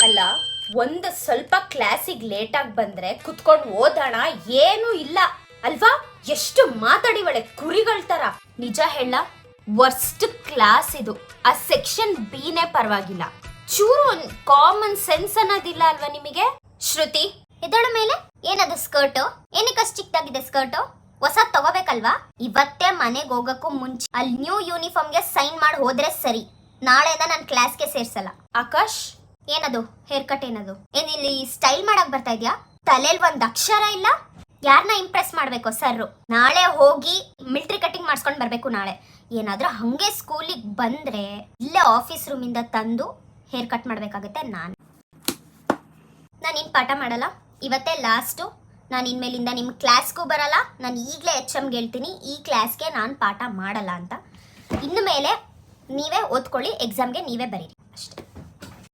ಅಲ್ಲ, ಒಂದು ಸ್ವಲ್ಪ ಕ್ಲಾಸಿಗೆ ಲೇಟ್ ಆಗಿ ಬಂದ್ರೆ ಕುತ್ಕೊಂಡು ಓದೋಣ ಏನು ಇಲ್ಲ ಅಲ್ವಾ? ಎಷ್ಟು ಮಾತಾಡಿವಳೆ ಕುರಿಗಳ ತರ. ನಿಜ ಹೇಳ, ವರ್ಸ್ಟ್ ಕ್ಲಾಸ್ ಇದು. ಆ ಸೆಕ್ಷನ್ ಬಿನೇ ಪರವಾಗಿಲ್ಲ, ಚೂರು ಒಂದು ಕಾಮನ್ ಸೆನ್ಸ್ ಅನ್ನೋದಿಲ್ಲ ಅಲ್ವಾ ನಿಮಗೆ? ಶ್ರುತಿ, ಇದಳ ಮೇಲೆ ಏನದು ಸ್ಕರ್ಟ್? ಏನಕ್ಕೆ ಅಷ್ಟು ಚಿಕ್ಕದಾಗಿದೆ ಸ್ಕರ್ಟ್? ಹೊಸ ತಗೋಬೇಕಲ್ವಾ? ಇವತ್ತೇ ಮನೆಗೆ ಹೋಗಕ್ಕೂ ಮುಂಚೆ ಅಲ್ಲಿ ನ್ಯೂ ಯೂನಿಫಾರ್ಮ್ಗೆ ಸೈನ್ ಮಾಡಿ ಹೋದ್ರೆ ಸರಿ. ನಾಳೆಯಿಂದ ನಾನು ಕ್ಲಾಸ್ಗೆ ಸೇರ್ಸಲ್ಲ. ಆಕಾಶ್, ಏನದು ಹೇರ್ ಕಟ್? ಏನದು ಏನಿಲ್ಲಿ ಸ್ಟೈಲ್ ಮಾಡಕ್ ಬರ್ತಾ ಇದ್ಯಾ? ತಲೆಯಲ್ಲಿ ಒಂದ್ ಅಕ್ಷರ ಇಲ್ಲ. ಯಾರನ್ನ ಇಂಪ್ರೆಸ್ ಮಾಡ್ಬೇಕು ಸರ್? ನಾಳೆ ಹೋಗಿ ಮಿಲ್ಟ್ರಿ ಕಟಿಂಗ್ ಮಾಡಿಸ್ಕೊಂಡು ಬರ್ಬೇಕು. ನಾಳೆ ಏನಾದ್ರೂ ಹಂಗೆ ಸ್ಕೂಲಿಗೆ ಬಂದ್ರೆ ಇಲ್ಲೇ ಆಫೀಸ್ ರೂಮಿಂದ ತಂದು ಹೇರ್ ಕಟ್ ಮಾಡ್ಬೇಕಾಗುತ್ತೆ. ನಾನು ಇನ್ ಪಾಠ ಮಾಡಲ್ಲ. ಇವತ್ತೇ ಲಾಸ್ಟು. ನಾನು ಇನ್ಮೇಲಿಂದ ನಿಮ್ಮ ಕ್ಲಾಸ್ಗೂ ಬರಲ್ಲ. ನಾನು ಈಗಲೇ HM ಹೇಳ್ತೀನಿ, ಈ ಕ್ಲಾಸ್ಗೆ ನಾನು ಪಾಠ ಮಾಡಲ್ಲ ಅಂತ. ಇನ್ನು ಮೇಲೆ ನೀವೇ ಓದ್ಕೊಳ್ಳಿ, ಎಕ್ಸಾಮ್ಗೆ ನೀವೇ ಬರೀರಿ ಅಷ್ಟೇ.